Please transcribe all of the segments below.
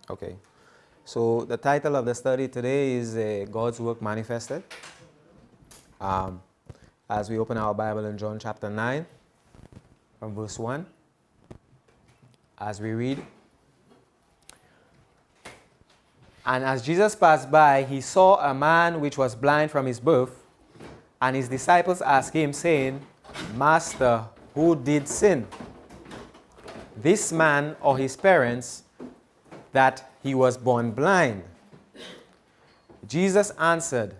Okay. So the title of the study today is God's Work Manifested. Um, as we open our Bible in John chapter 9, from verse 1, as we read, "And as Jesus passed by, he saw a man which was blind from his birth, and his disciples asked him, saying, Master, who did sin, this man or his parents, that he was born blind? Jesus answered,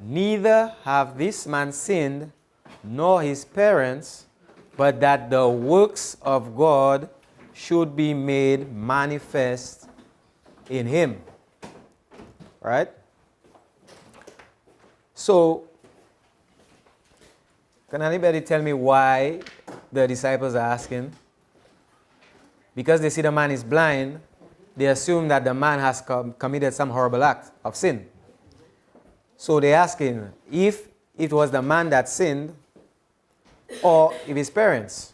Neither have this man sinned, nor his parents, but that the works of God should be made manifest in him." Right? So, can anybody tell me why the disciples are asking? Because they see the man is blind, they assume that the man has committed some horrible act of sin. So they're asking if it was the man that sinned or if his parents.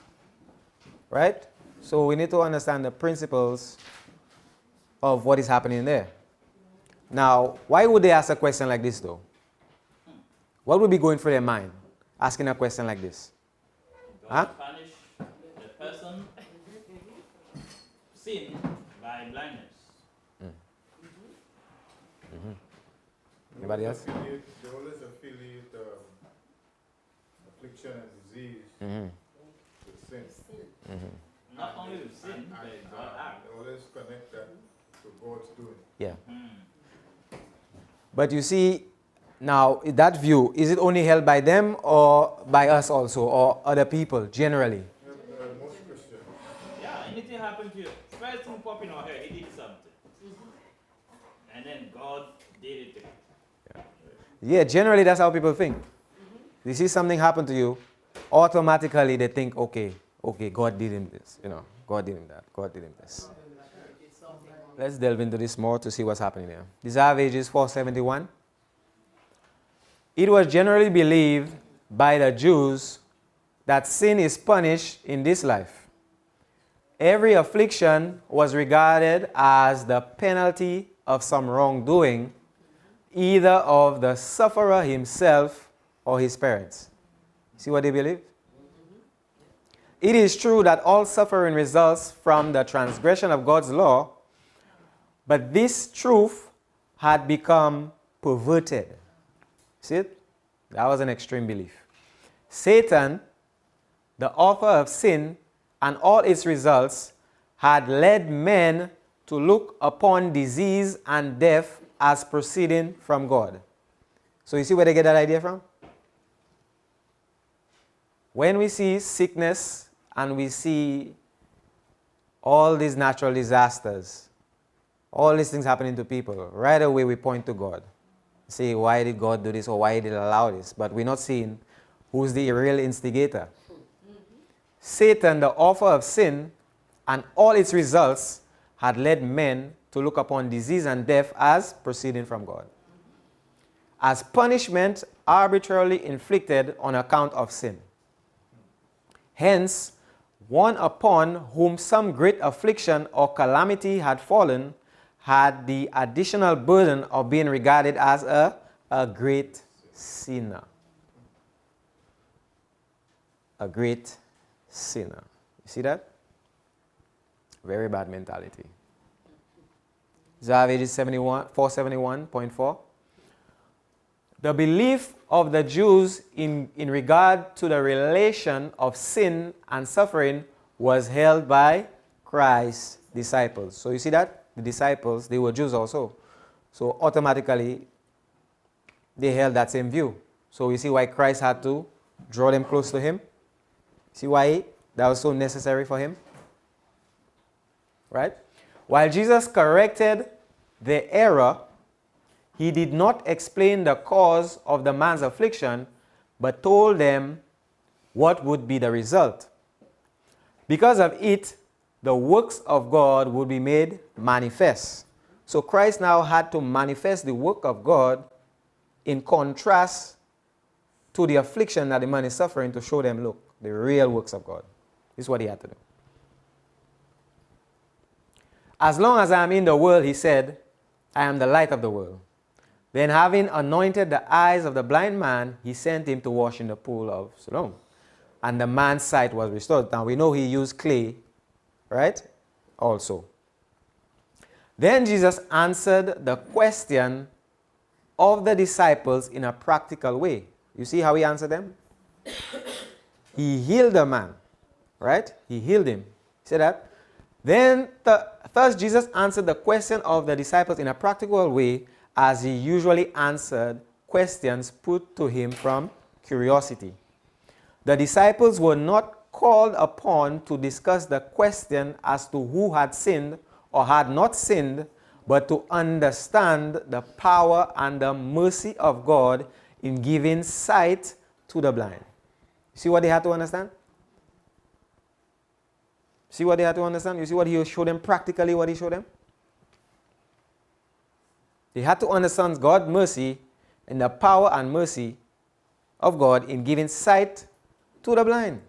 Right? So we need to understand the principles of what is happening there. Now, why would they ask a question like this though? What would be going through their mind asking a question like this? God punish the person sin by blindness. Anybody else? They always affiliate affliction and disease with sin. Not only with sin, but God act. They always connect that to God's doing. Yeah. But you see, now that view, is it only held by them or by us also, or other people generally? Most Christians. Yeah, anything happen to you, first thing pop in our head, he did something. And then God did it to him. Yeah, generally that's how people think. They see something happen to you, automatically they think, okay, God did him this, God did him that, God did him this. Let's delve into this more to see what's happening here. Desire of Ages 471. It was generally believed by the Jews that sin is punished in this life. Every affliction was regarded as the penalty of some wrongdoing, either of the sufferer himself or his parents. See what they believe? It is true that all suffering results from the transgression of God's law, but this truth had become perverted. See it? That was an extreme belief. Satan, the author of sin and all its results, had led men to look upon disease and death as proceeding from God. So you see where they get that idea from? When we see sickness and we see all these natural disasters, all these things happening to people, right away we point to God. Say, why did God do this or why did He allow this? But we're not seeing who's the real instigator. Satan, the author of sin, and all its results had led men to look upon disease and death as proceeding from God, as punishment arbitrarily inflicted on account of sin. Hence, one upon whom some great affliction or calamity had fallen had the additional burden of being regarded as a great sinner. A great sinner. You see that? Very bad mentality. Desire of Ages 471.4. The belief of the Jews in regard to the relation of sin and suffering was held by Christ's disciples. So you see that? The disciples, they were Jews also. So automatically, they held that same view. So you see why Christ had to draw them close to Him? See why that was so necessary for Him? Right? While Jesus corrected the error, He did not explain the cause of the man's affliction, but told them what would be the result. Because of it, the works of God would be made manifest. So Christ now had to manifest the work of God in contrast to the affliction that the man is suffering, to show them, look, the real works of God. This is what He had to do. As long as I am in the world, he said, I am the light of the world. Then having anointed the eyes of the blind man, he sent him to wash in the pool of Siloam. And the man's sight was restored. Now we know he used clay, right? Also. Then Jesus answered the question of the disciples in a practical way. You see how he answered them? He healed the man, right? He healed him. See that? Then first Jesus answered the question of the disciples in a practical way, as he usually answered questions put to him from curiosity. The disciples were not called upon to discuss the question as to who had sinned or had not sinned, but to understand the power and the mercy of God in giving sight to the blind. See what they had to understand? See what they had to understand? You see what he showed them practically, what he showed them? They had to understand God's mercy and the power and mercy of God in giving sight to the blind.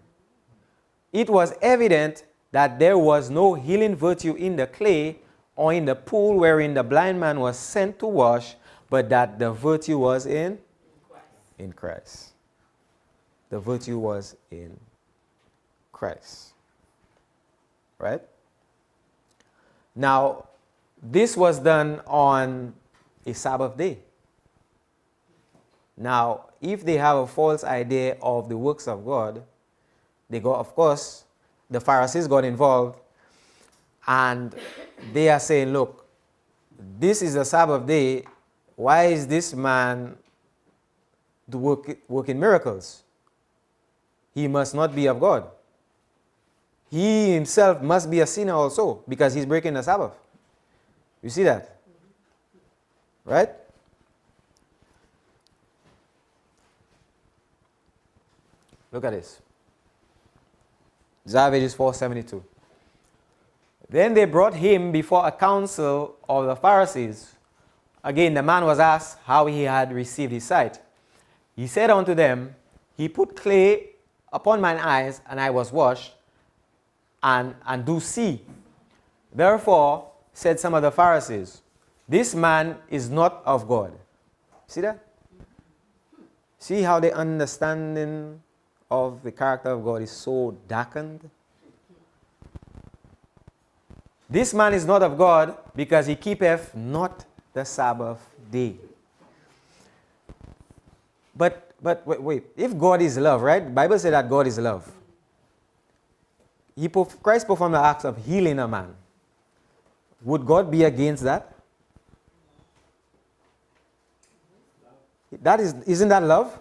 It was evident that there was no healing virtue in the clay or in the pool wherein the blind man was sent to wash, but that the virtue was in Christ. The virtue was in Christ. Right? Now, this was done on a Sabbath day. Now, if they have a false idea of the works of God, they go, of course, the Pharisees got involved, and they are saying, look, this is a Sabbath day. Why is this man working miracles? He must not be of God. He himself must be a sinner also, because he's breaking the Sabbath. You see that? Right? Look at this. Zaviges 4:72. Then they brought him before a council of the Pharisees. Again, the man was asked how he had received his sight. He said unto them, he put clay upon mine eyes, and I was washed, and do see. Therefore, said some of the Pharisees, this man is not of God. See that? See how the understanding of the character of God is so darkened? This man is not of God because he keepeth not the Sabbath day. But wait, if God is love, right? The Bible says that God is love. Christ performed the act of healing a man. Would God be against that? Isn't that love?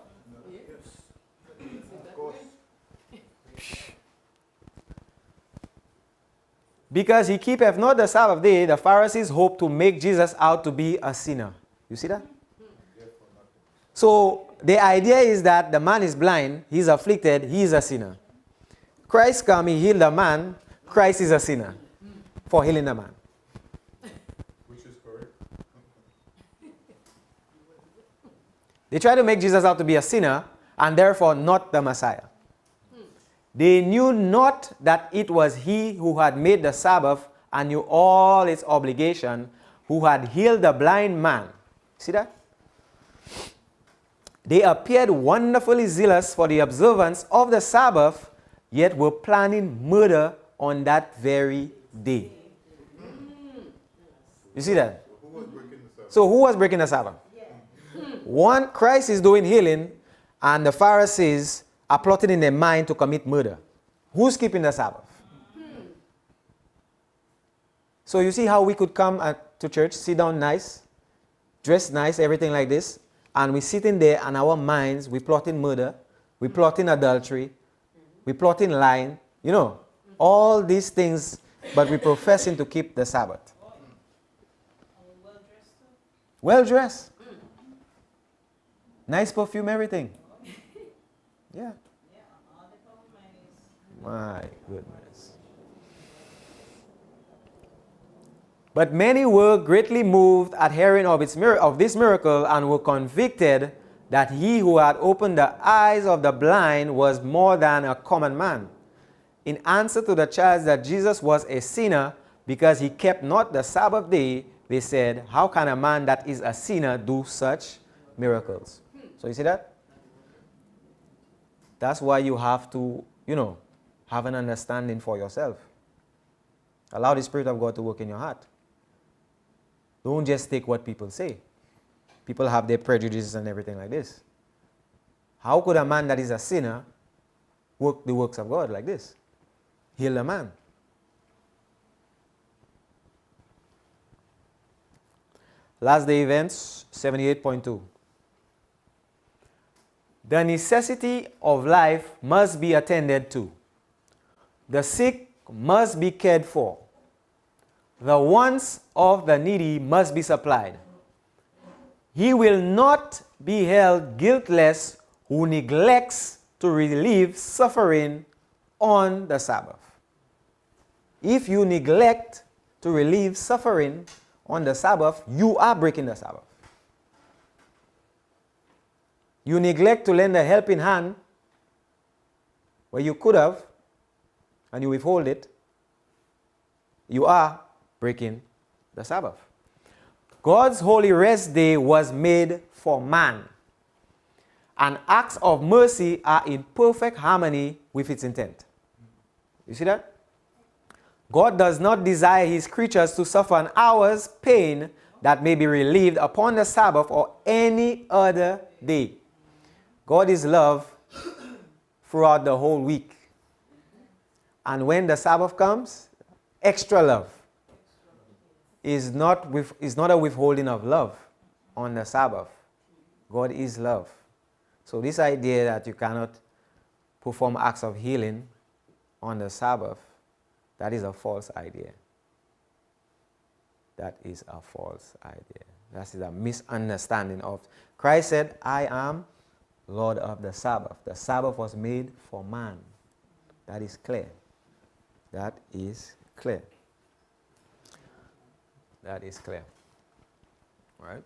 Because he keepeth not the Sabbath day, the Pharisees hoped to make Jesus out to be a sinner. You see that? So the idea is that the man is blind, he's afflicted, he is a sinner. Christ come, he healed the man, Christ is a sinner for healing the man. Which is correct. They try to make Jesus out to be a sinner and therefore not the Messiah. They knew not that it was he who had made the Sabbath and knew all its obligation, who had healed the blind man. See that? They appeared wonderfully zealous for the observance of the Sabbath, yet were planning murder on that very day. You see that? So who was breaking the Sabbath? One, Christ is doing healing, and the Pharisees are plotting in their mind to commit murder. Who's keeping the Sabbath? So you see how we could come to church, sit down nice, dress nice, everything like this, and we sitting there and our minds, we plotting murder, we plotting adultery, we plotting lying, you know, all these things, but we professing to keep the Sabbath. Well dressed. Nice perfume, everything. Yeah. My goodness. But many were greatly moved at hearing of this miracle and were convicted that he who had opened the eyes of the blind was more than a common man. In answer to the charge that Jesus was a sinner, because he kept not the Sabbath day, they said, how can a man that is a sinner do such miracles? So you see that? That's why you have to, have an understanding for yourself. Allow the Spirit of God to work in your heart. Don't just take what people say. People have their prejudices and everything like this. How could a man that is a sinner work the works of God like this? Heal a man. Last day events, 78.2. The necessity of life must be attended to. The sick must be cared for. The wants of the needy must be supplied. He will not be held guiltless who neglects to relieve suffering on the Sabbath. If you neglect to relieve suffering on the Sabbath, you are breaking the Sabbath. You neglect to lend a helping hand where you could have, and you withhold it, you are breaking the Sabbath. God's holy rest day was made for man, and acts of mercy are in perfect harmony with its intent. You see that? God does not desire his creatures to suffer an hour's pain that may be relieved upon the Sabbath or any other day. God is love throughout the whole week. And when the Sabbath comes, extra love is not a withholding of love on the Sabbath. God is love. So this idea that you cannot perform acts of healing on the Sabbath, that is a false idea. That is a false idea. That is a misunderstanding of. Christ said, I am Lord of the Sabbath. The Sabbath was made for man. That is clear. That is clear. That is clear. All right?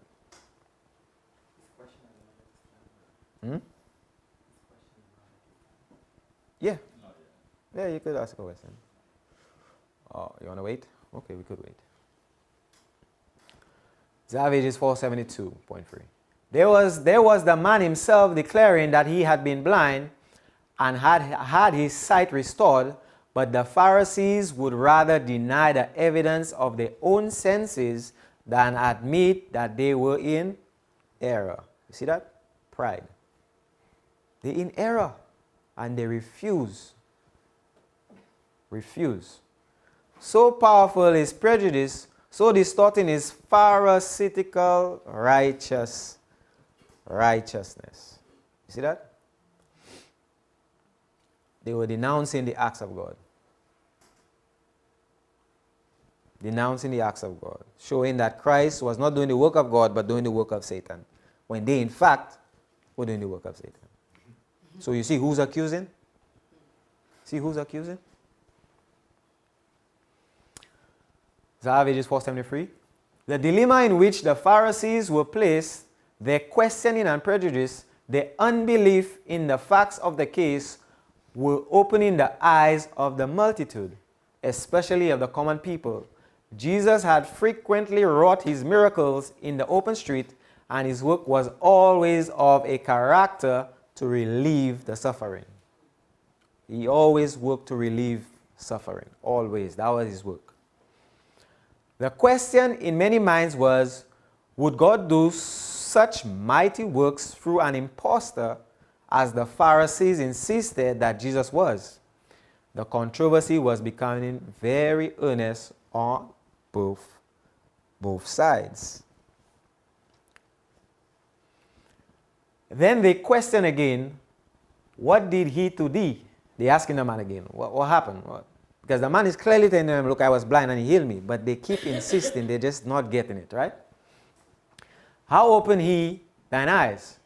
Yeah. Yeah, you could ask a question. Oh, you want to wait? Okay, we could wait. Zavages 472.3. There was the man himself declaring that he had been blind and had his sight restored, but the Pharisees would rather deny the evidence of their own senses than admit that they were in error. You see that? Pride. They're in error and they refuse. Refuse. So powerful is prejudice, so distorting is Pharisaical righteousness. You see that? They were denouncing the acts of God. Denouncing the acts of God. Showing that Christ was not doing the work of God, but doing the work of Satan. When they, in fact, were doing the work of Satan. So you see who's accusing? See who's accusing? Zavages 473. The dilemma in which the Pharisees were placed, their questioning and prejudice, their unbelief in the facts of the case, were opening the eyes of the multitude, especially of the common people. Jesus had frequently wrought his miracles in the open street, and his work was always of a character to relieve the suffering. He always worked to relieve suffering. Always. That was his work. The question in many minds was, would God do such mighty works through an impostor as the Pharisees insisted that Jesus was? The controversy was becoming very earnest on both sides. Then they question again, what did he to thee? They asking the man again, what happened? Because the man is clearly telling them, look, I was blind and he healed me. But they keep insisting, they're just not getting it, right? How open he thine eyes?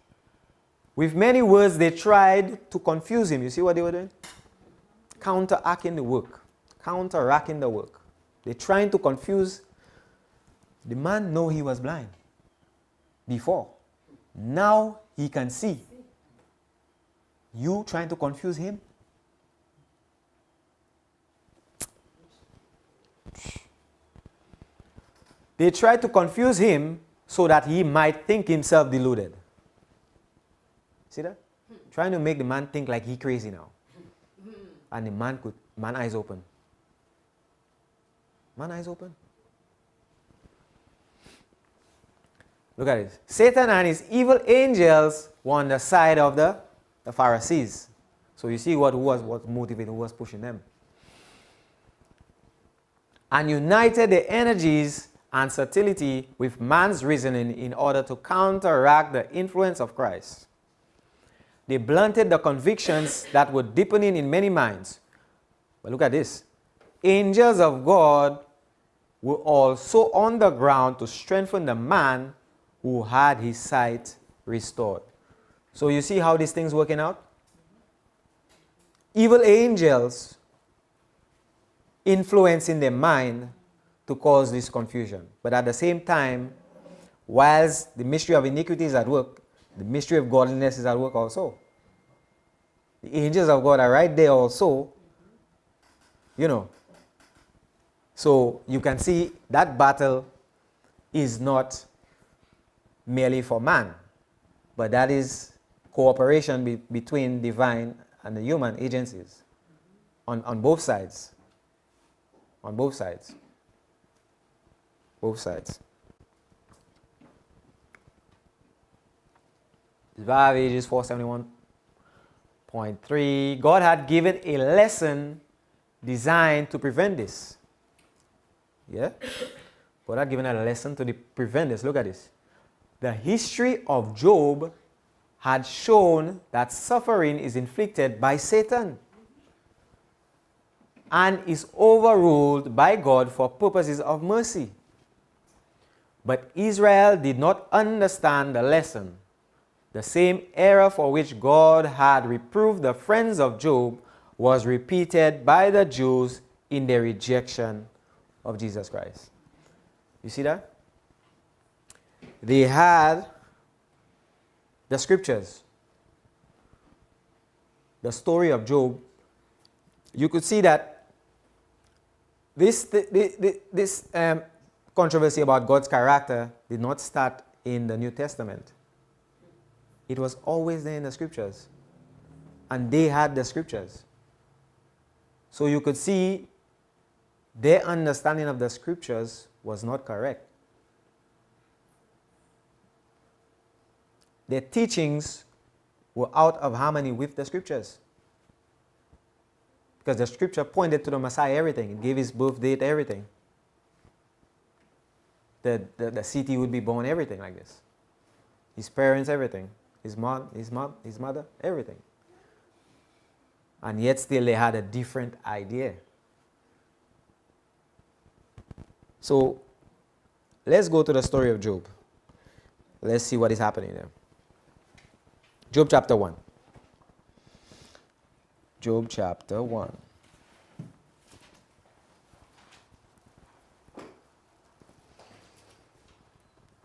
With many words, they tried to confuse him. You see what they were doing? Counteracting the work. Counteracting the work. They're trying to confuse. The man know he was blind before. Now he can see. You trying to confuse him? They tried to confuse him so that he might think himself deluded. See that? Trying to make the man think like he crazy now. And the man eyes open. Man eyes open. Look at this. Satan and his evil angels were on the side of the Pharisees. So you see who was motivating, who was pushing them. And united the energies and subtlety with man's reasoning in order to counteract the influence of Christ. They blunted the convictions that were deepening in many minds. But look at this. Angels of God were also on the ground to strengthen the man who had his sight restored. So you see how these things working out? Evil angels influencing their mind to cause this confusion. But at the same time, whilst the mystery of iniquity is at work, the mystery of godliness is at work also. The angels of God are right there also, you know. So you can see that battle is not merely for man, but that is cooperation between divine and the human agencies on both sides. On both sides. Both sides. Survive Ages 471.3. God had given a lesson designed to prevent this. Yeah? God had given a lesson to prevent this. Look at this. The history of Job had shown that suffering is inflicted by Satan and is overruled by God for purposes of mercy. But Israel did not understand the lesson. The same error for which God had reproved the friends of Job was repeated by the Jews in their rejection of Jesus Christ. You see that? They had the scriptures, the story of Job. You could see that this controversy about God's character did not start in the New Testament. It was always there in the scriptures. And they had the scriptures. So you could see their understanding of the scriptures was not correct. Their teachings were out of harmony with the scriptures. Because the scripture pointed to the Messiah, everything. It gave his birth date, everything. The city would be born, everything like this. His parents, everything. His mother, everything. And yet still they had a different idea. So let's go to the story of Job. Let's see what is happening there. Job chapter 1. Job chapter 1.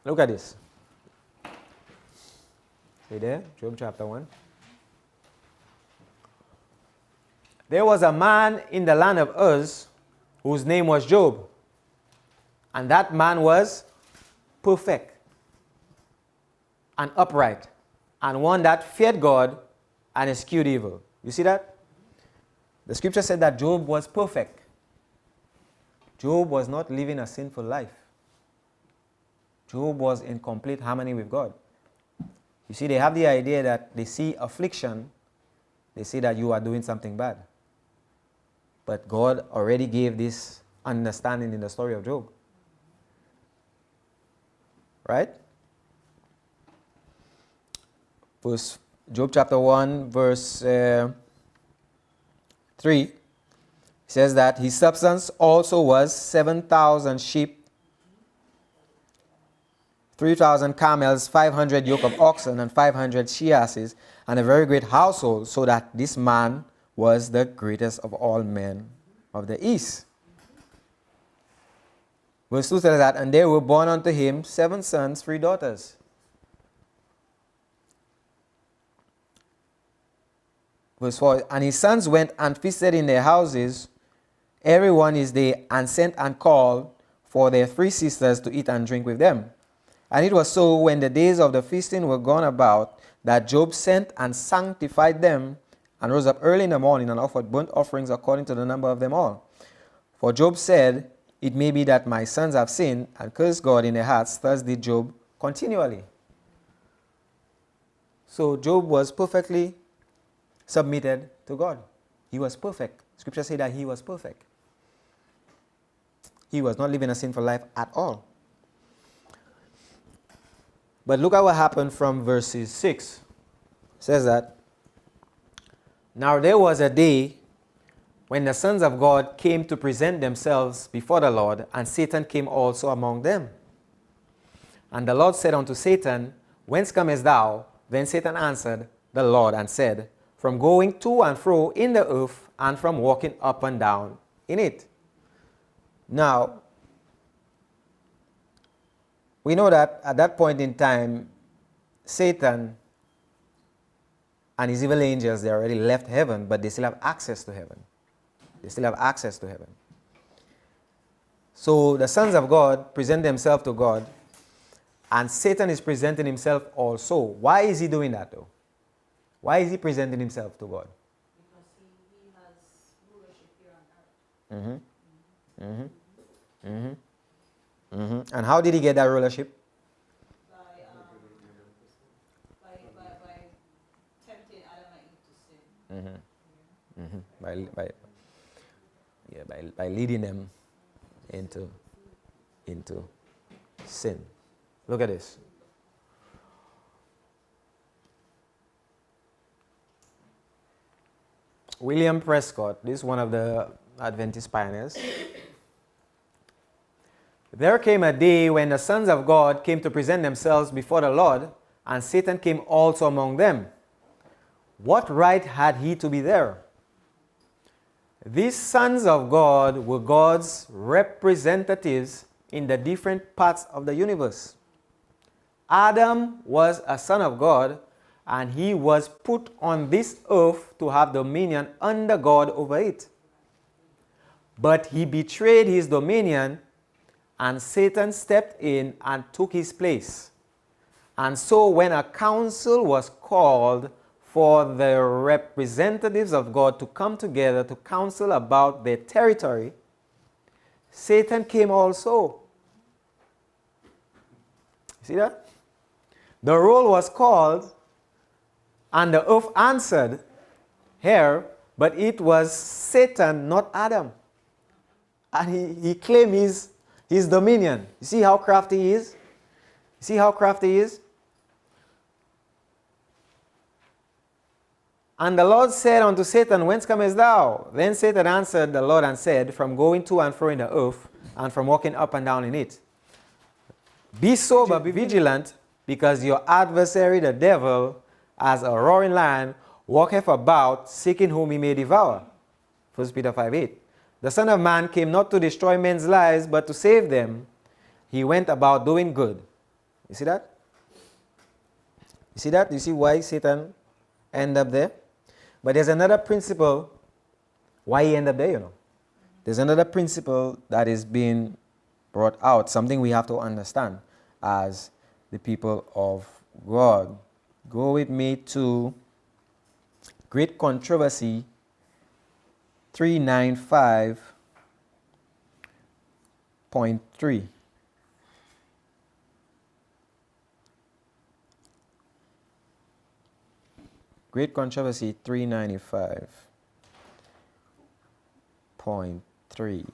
Look at this. See there? Job chapter 1. There was a man in the land of Uz whose name was Job. And that man was perfect and upright and one that feared God and eschewed evil. You see that? The scripture said that Job was perfect. Job was not living a sinful life. Job was in complete harmony with God. You see, they have the idea that they see affliction, they say that you are doing something bad. But God already gave this understanding in the story of Job. Right? Job chapter 1, verse 3 says that his substance also was 7,000 sheep, 3,000 camels, 500 yoke of oxen, and 500 she-asses, and a very great household, so that this man was the greatest of all men of the east. Verse 2 says that, and there were born unto him 7 sons, 3 daughters. Verse 4, and his sons went and feasted in their houses, every one his day, and sent and called for their 3 sisters to eat and drink with them. And it was so, when the days of the feasting were gone about, that Job sent and sanctified them, and rose up early in the morning and offered burnt offerings according to the number of them all. For Job said, it may be that my sons have sinned and cursed God in their hearts. Thus did Job continually. So Job was perfectly submitted to God. He was perfect. Scripture says that he was perfect. He was not living a sinful life at all. But look at what happened from verses 6. It says that, now there was a day when the sons of God came to present themselves before the Lord, and Satan came also among them. And the Lord said unto Satan, whence comest thou? Then Satan answered the Lord and said, from going to and fro in the earth, and from walking up and down in it. Now, we know that at that point in time, Satan and his evil angels, they already left heaven, but they still have access to heaven. They still have access to heaven. So the sons of God present themselves to God, and Satan is presenting himself also. Why is he doing that though? Why is he presenting himself to God? Because he has rulership here on earth. And how did he get that rulership? By tempting Adam and Eve to sin. By leading them into sin. Look at this. William Prescott, this is one of the Adventist pioneers. There came a day when the sons of God came to present themselves before the Lord, and Satan came also among them. What right had he to be there? These sons of God were God's representatives in the different parts of the universe. Adam was a son of God, and he was put on this earth to have dominion under God over it. But he betrayed his dominion, and Satan stepped in and took his place. And so when a council was called for the representatives of God to come together to counsel about their territory, Satan came also. See that? The roll was called, and the earth answered here, but it was Satan, not Adam. And he claimed his dominion. You see how crafty he is? You see how crafty he is? And the Lord said unto Satan, whence comest thou? Then Satan answered the Lord and said, from going to and fro in the earth, and from walking up and down in it. Be sober, be vigilant, because your adversary the devil, as a roaring lion, walketh about, seeking whom he may devour. 1 Peter 5:8. The Son of Man came not to destroy men's lives, but to save them. He went about doing good. You see that? You see that? You see why Satan ended up there? But there's another principle why he ended up there, you know. There's another principle that is being brought out, something we have to understand as the people of God. Go with me to Great Controversy 395.3. Great Controversy 395.3.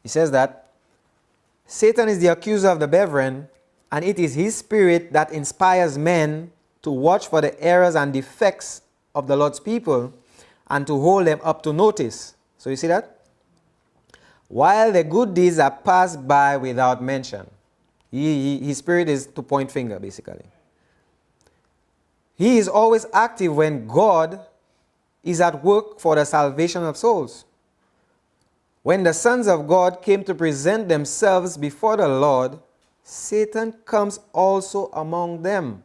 He says that Satan is the accuser of the brethren, and it is his spirit that inspires men to watch for the errors and defects of the Lord's people and to hold them up to notice. So you see that? While the good deeds are passed by without mention. His spirit is to point finger, basically. He is always active when God is at work for the salvation of souls. When the sons of God came to present themselves before the Lord, Satan comes also among them.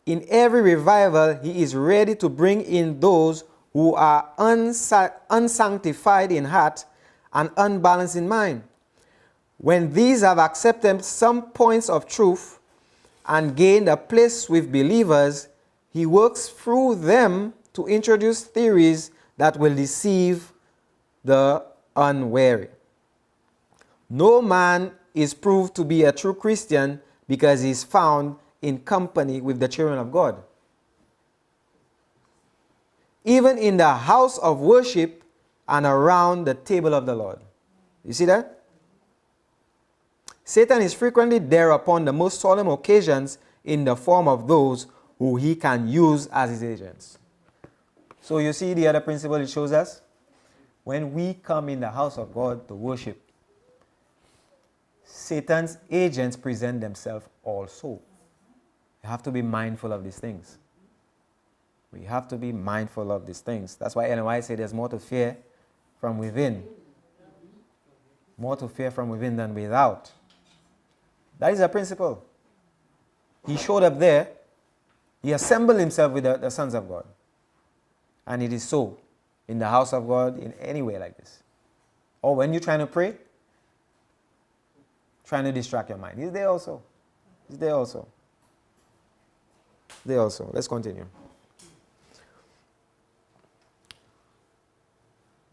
In every revival, he is ready to bring in those who are unsanctified in heart and unbalanced in mind. When these have accepted some points of truth and gained a place with believers, he works through them to introduce theories that will deceive the unwary. No man is proved to be a true Christian because he is found in company with the children of God. Even in the house of worship and around the table of the Lord. You see that? Satan is frequently there upon the most solemn occasions in the form of those who he can use as his agents. So you see the other principle it shows us? When we come in the house of God to worship, Satan's agents present themselves also. You have to be mindful of these things. We have to be mindful of these things. That's why Ellen White said there's more to fear from within. More to fear from within than without. That is a principle. He showed up there. He assembled himself with the sons of God. And it is so in the house of God in any way like this. Or when you're trying to pray, trying to distract your mind. He's there also. He's there also. There also. Let's continue.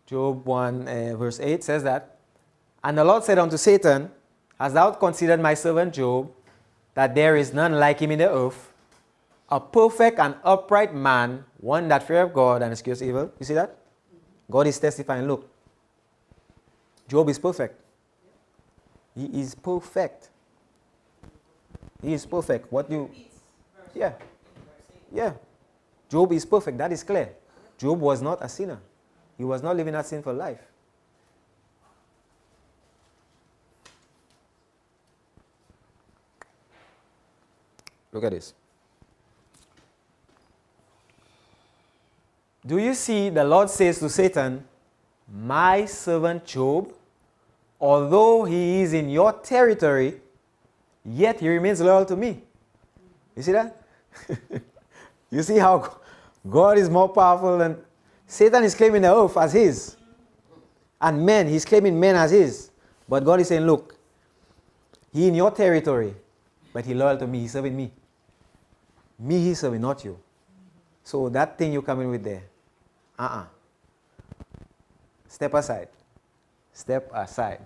Job 1 verse 8 says that, and the Lord said unto Satan, hast thou considered my servant Job, that there is none like him in the earth, a perfect and upright man, one that feareth God and eschews evil? You see that? God is testifying, look, Job is perfect. He is perfect. He is perfect. What you... Yeah. Yeah. Job is perfect. That is clear. Job was not a sinner. He was not living a sinful life. Look at this. Do you see the Lord says to Satan, my servant Job, although he is in your territory, yet he remains loyal to me. You see that? You see how God is more powerful than... Satan is claiming the earth as his. And men, he's claiming men as his. But God is saying, look, he in your territory, but he loyal to me, he's serving me. Me he's serving, not you. So that thing you come in with there, step aside. Step aside.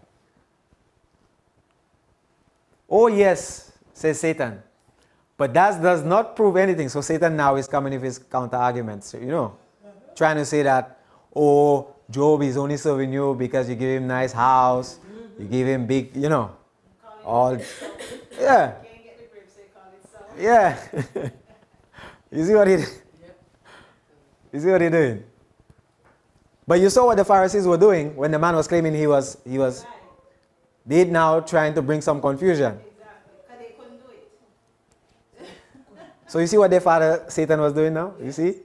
Oh yes, says Satan. But that does not prove anything. So Satan now is coming with his counter arguments, you know. Trying to say that, oh, Job is only serving you because you give him nice house, you give him big, you know, all, yeah. Yeah. You see what he did? You see what he's doing? But you saw what the Pharisees were doing when the man was claiming he was they now trying to bring some confusion. Exactly, because they couldn't do it. So you see what their father Satan was doing now? You see?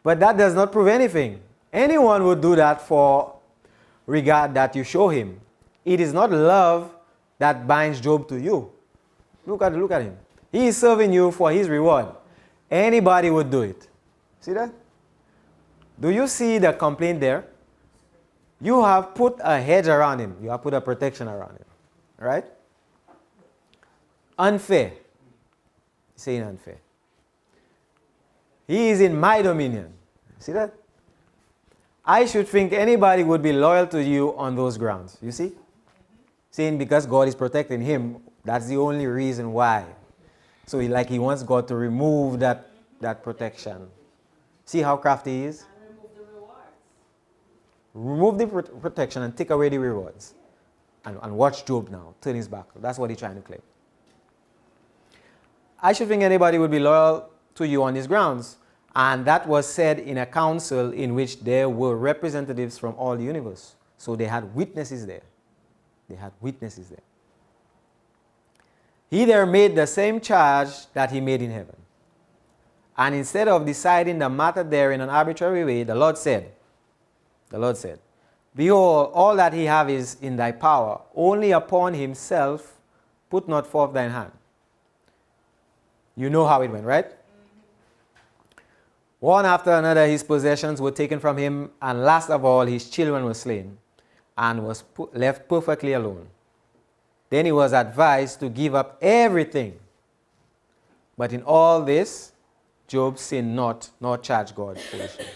But that does not prove anything. Anyone would do that for regard that you show him. It is not love that binds Job to you. Look at him. He is serving you for his reward. Anybody would do it. See that? Do you see the complaint there? You have put a hedge around him. You have put a protection around him. Right? Unfair. Saying unfair. He is in my dominion. See that? I should think anybody would be loyal to you on those grounds. You see? Saying because God is protecting him, that's the only reason why. So he wants God to remove that protection. See how crafty he is? And remove the rewards. Remove the protection and take away the rewards. And watch Job now, turn his back. That's what he's trying to claim. I should think anybody would be loyal to you on these grounds. And that was said in a council in which there were representatives from all the universe. So they had witnesses there. He there made the same charge that he made in heaven. And instead of deciding the matter there in an arbitrary way, the Lord said, The Lord said, behold, all that he have is in thy power. Only upon himself put not forth thine hand. You know how it went, right? One after another his possessions were taken from him, and last of all his children were slain, and was left perfectly alone. Then he was advised to give up everything. But in all this, Job sinned not, nor charged God foolishly.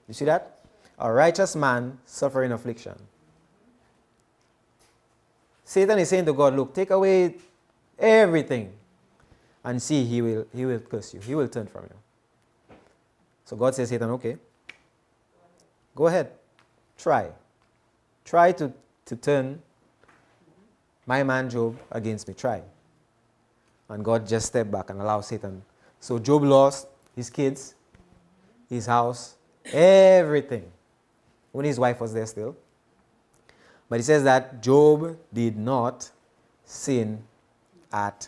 You see that? A righteous man suffering affliction. Satan is saying to God, look, take away everything, and see, he will curse you. He will turn from you. So God says, Satan, okay, go ahead, try. Try to turn my man Job against me. Try. And God just stepped back and allowed Satan. So Job lost his kids, his house, everything. When his wife was there still. But he says that Job did not sin at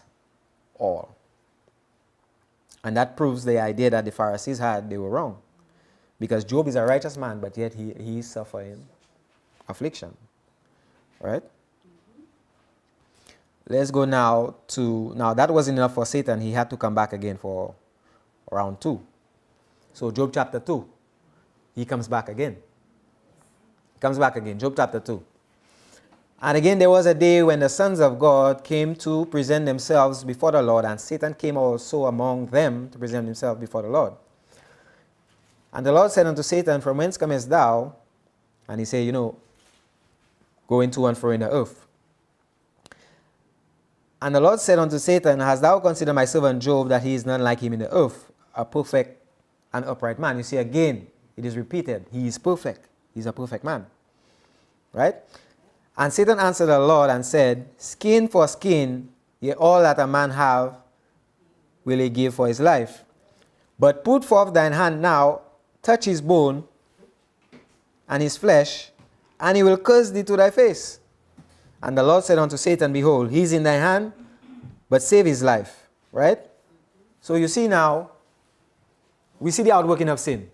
all. And that proves the idea that the Pharisees had, they were wrong. Because Job is a righteous man, but yet he is suffering affliction. Right? Let's go now that wasn't enough for Satan. He had to come back again for round 2. So Job chapter 2, he comes back again. Job chapter 2. And again there was a day when the sons of God came to present themselves before the Lord, and Satan came also among them to present himself before the Lord. And the Lord said unto Satan, from whence comest thou? And he said, going to and fro in the earth. And the Lord said unto Satan, hast thou considered my servant Job, that he is none like him in the earth, a perfect and upright man? You see, again, it is repeated. He is perfect. He's a perfect man. Right? And Satan answered the Lord and said, skin for skin, yet all that a man have will he give for his life. But put forth thine hand now, touch his bone and his flesh, and he will curse thee to thy face. And the Lord said unto Satan, behold, he is in thy hand, but save his life. Right? So you see now, we see the outworking of sin.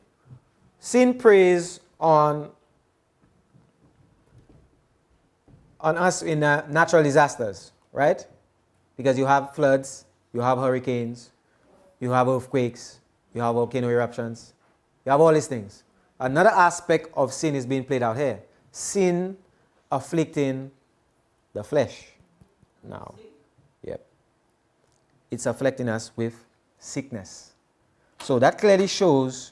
Sin preys on us in natural disasters, right? Because you have floods, you have hurricanes, you have earthquakes, you have volcano eruptions, you have all these things. Another aspect of sin is being played out here. Sin afflicting the flesh. Now, yep. It's afflicting us with sickness. So that clearly shows,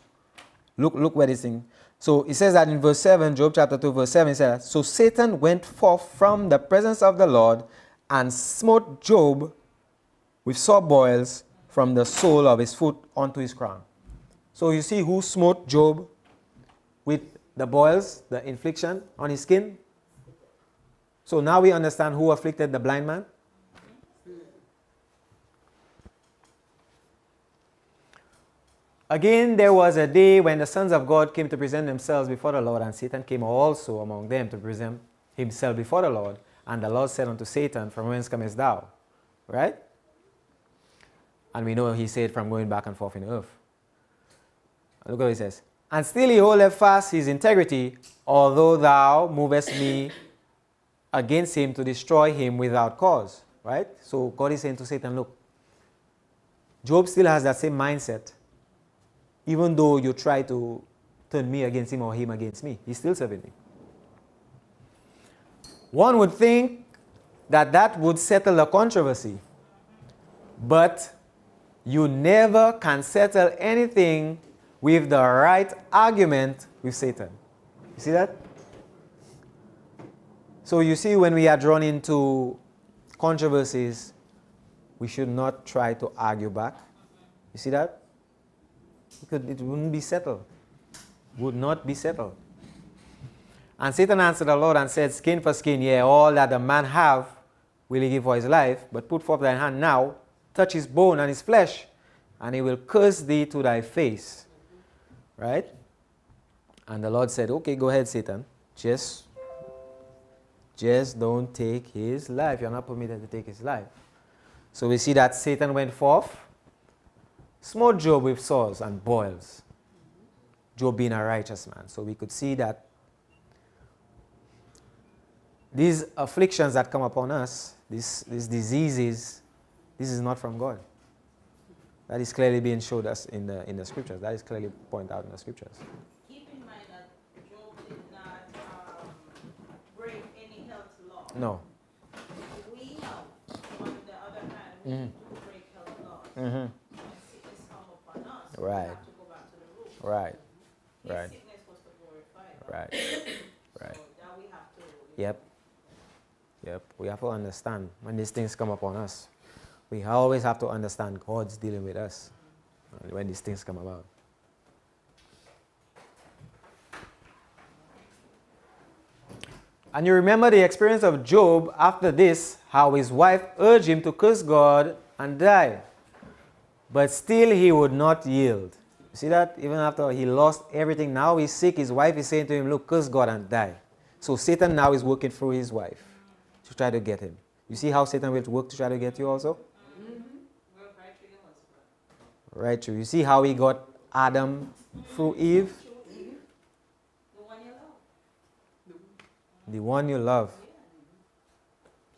look where this thing. So it says that in verse 7, Job chapter 2, verse 7, it says, so Satan went forth from the presence of the Lord and smote Job with sore boils from the sole of his foot unto his crown. So you see who smote Job with the boils, the infliction on his skin? So now we understand who afflicted the blind man. Again, there was a day when the sons of God came to present themselves before the Lord, and Satan came also among them to present himself before the Lord. And the Lord said unto Satan, from whence comest thou? Right? And we know he said, from going back and forth in the earth. Look what he says. And still he holdeth fast his integrity, although thou movest me against him to destroy him without cause. Right? So God is saying to Satan, look, Job still has that same mindset. Even though you try to turn me against him or him against me, he's still serving me. One would think that would settle the controversy. But you never can settle anything with the right argument with Satan. You see that? So you see, when we are drawn into controversies, we should not try to argue back. You see that? Because it wouldn't be settled. Would not be settled. And Satan answered the Lord and said, skin for skin, yea, all that a man have will he give for his life, but put forth thine hand now, touch his bone and his flesh, and he will curse thee to thy face. Right? And the Lord said, okay, go ahead, Satan. Just don't take his life. You're not permitted to take his life. So we see that Satan went forth, smote Job with sores and boils. Job being a righteous man. So we could see that these afflictions that come upon us, these diseases, this is not from God. That is clearly being showed us in the scriptures. That is clearly pointed out in the scriptures. Keep in mind that Job did not break any health law. No. We know, on the other hand, we Mhm. do break health laws. Mm-hmm. When sickness come upon us, Right. we have to go back to the root. Right. His Right. sickness was to glorify God. Right. Right. So that we have to. Yep. Yep. We have to understand when these things come upon us. We always have to understand God's dealing with us when these things come about. And you remember the experience of Job after this, how his wife urged him to curse God and die. But still he would not yield. You see that? Even after he lost everything, now he's sick, his wife is saying to him, look, curse God and die. So Satan now is working through his wife to try to get him. You see how Satan will work to try to get you also? Work right through your husband. Right, true. You see how he got Adam through Eve? The one you love. The one you love,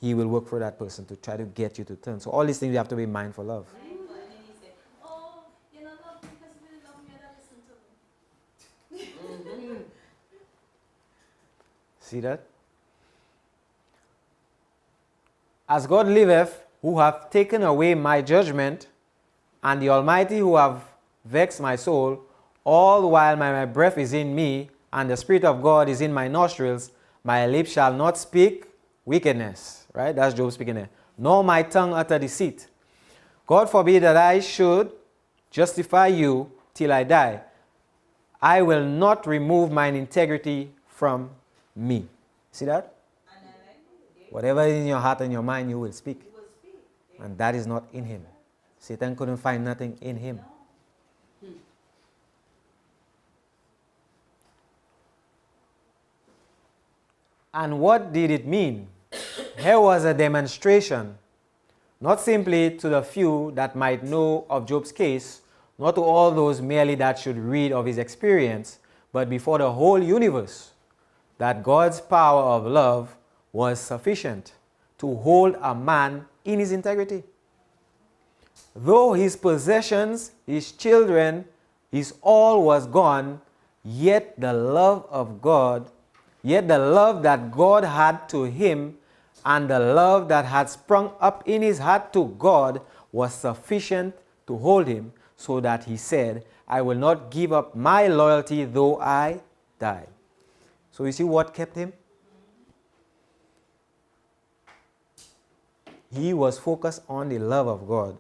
he will work for that person to try to get you to turn. So all these things you have to be mindful of. And then he said, oh, you know, love me because you really love me, and listen to me. See that? As God liveth, who hath taken away my judgment, and the Almighty who have vexed my soul, all the while my breath is in me, and the Spirit of God is in my nostrils, my lips shall not speak wickedness. Right? That's Job speaking there. Nor my tongue utter deceit. God forbid that I should justify you till I die. I will not remove mine integrity from me. See that? And I like it. Whatever is in your heart and your mind, you will speak. He will speak. And that is not in him. Satan couldn't find nothing in him. And what did it mean? Here was a demonstration, not simply to the few that might know of Job's case, not to all those merely that should read of his experience, but before the whole universe, that God's power of love was sufficient to hold a man in his integrity. Though his possessions, his children, his all was gone, yet the love of God, yet the love that God had to him and the love that had sprung up in his heart to God was sufficient to hold him, so that he said, I will not give up my loyalty though I die. So you see what kept him? He was focused on the love of God.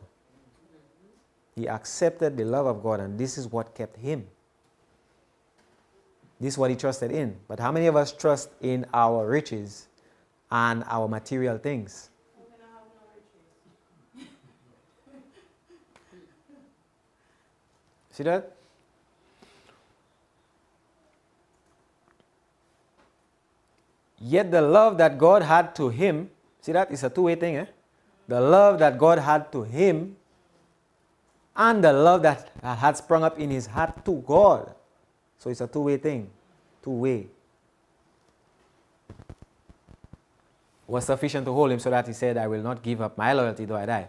He accepted the love of God, and this is what kept him. This is what he trusted in. But how many of us trust in our riches and our material things? We're going to have no riches. See that? Yet the love that God had to him, see that? It's a two-way thing, eh? The love that God had to him and the love that had sprung up in his heart to God. So it's a two-way thing. Two-way. Was sufficient to hold him, so that he said, I will not give up my loyalty though I die.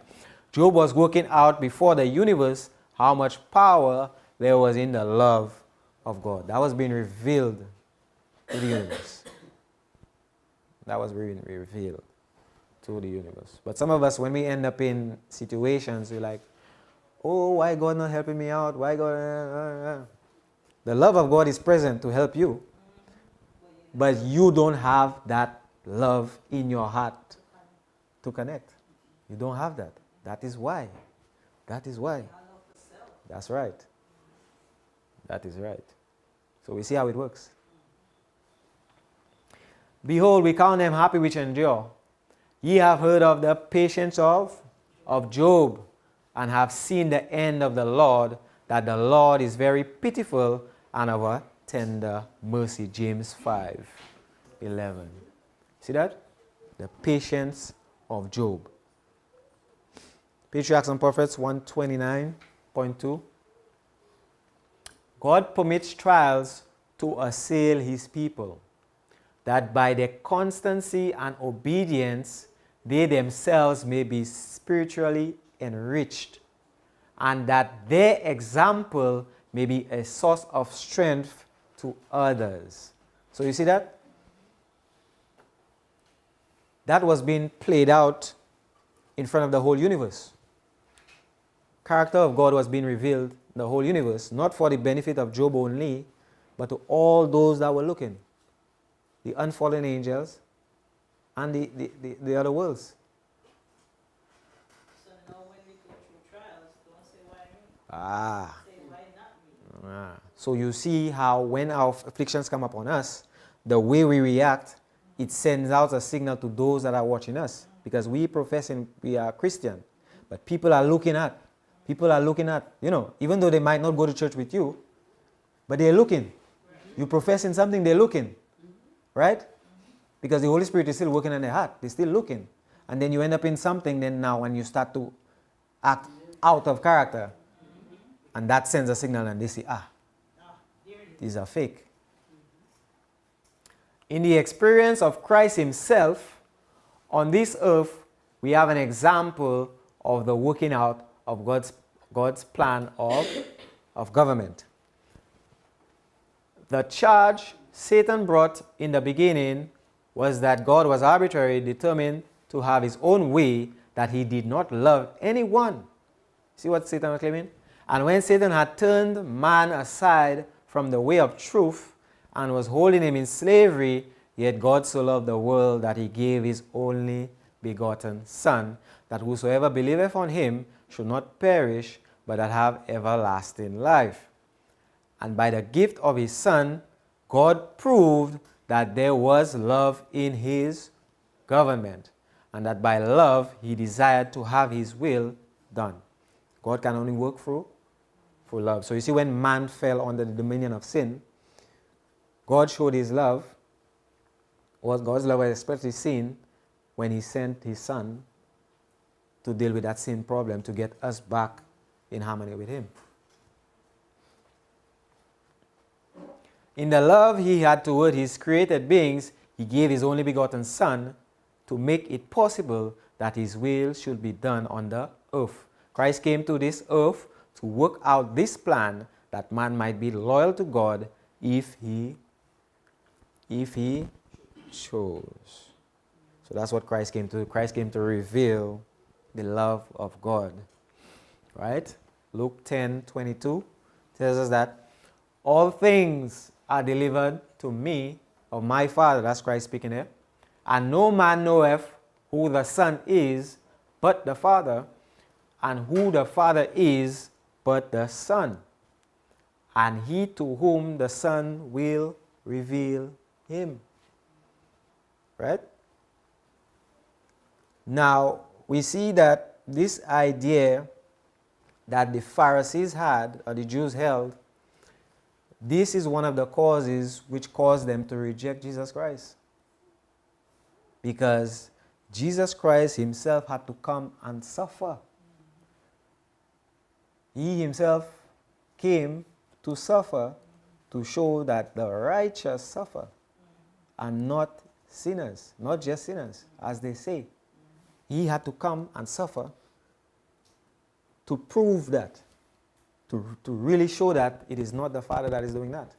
Job was working out before the universe how much power there was in the love of God. That was being revealed to the universe. That was being revealed to the universe. But some of us, when we end up in situations, we're like, oh, why God not helping me out? Why God? The love of God is present to help you. But you don't have that love in your heart to connect. You don't have that. That is why. That is why. That's right. That is right. So we see how it works. Behold, we count them happy which endure. Ye have heard of the patience of Job, and have seen the end of the Lord, that the Lord is very pitiful and of a tender mercy. James 5:11. See that? The patience of Job. Patriarchs and Prophets 129.2. God permits trials to assail his people, that by their constancy and obedience, they themselves may be spiritually enriched, and that their example may be a source of strength to others. So you see that? That was being played out in front of the whole universe. Character of God was being revealed in the whole universe, not for the benefit of Job only, but to all those that were looking. The unfallen angels and the other worlds. So now when we go through trials, don't say why me. Ah. Say why not me. So you see how when our afflictions come upon us, the way we react, it sends out a signal to those that are watching us. Because we professing we are Christian, but people are looking at, even though they might not go to church with you, but they're looking. You professing something, they're looking. Right? Because the Holy Spirit is still working on their heart. They're still looking. And then you end up in something, then now when you start to act out of character, and that sends a signal and they say, these are fake. In the experience of Christ himself, on this earth, we have an example of the working out of God's plan of government. The charge Satan brought in the beginning was that God was arbitrarily determined to have his own way, that he did not love anyone. See what Satan was claiming? And when Satan had turned man aside from the way of truth and was holding him in slavery, yet God so loved the world that he gave his only begotten Son, that whosoever believeth on him should not perish, but that have everlasting life. And by the gift of his Son, God proved that there was love in his government, and that by love he desired to have his will done. God can only work through love. So you see, when man fell under the dominion of sin, God showed his love. God's love was especially seen when he sent his Son to deal with that sin problem, to get us back in harmony with him. In the love he had toward his created beings, he gave his only begotten Son to make it possible that his will should be done on the earth. Christ came to this earth to work out this plan, that man might be loyal to God if he chose. So that's what Christ came to do. Christ came to reveal the love of God. Right? Luke 10:22 tells us that all things are delivered to me of my Father. That's Christ speaking here. And no man knoweth who the Son is but the Father, and who the Father is but the Son, and he to whom the Son will reveal him. Right? Now, we see that this idea that the Pharisees had, or the Jews held, this is one of the causes which caused them to reject Jesus Christ. Because Jesus Christ himself had to come and suffer. He himself came to suffer, to show that the righteous suffer, and not sinners, not just sinners, as they say. He had to come and suffer to prove that, to really show that it is not the Father that is doing that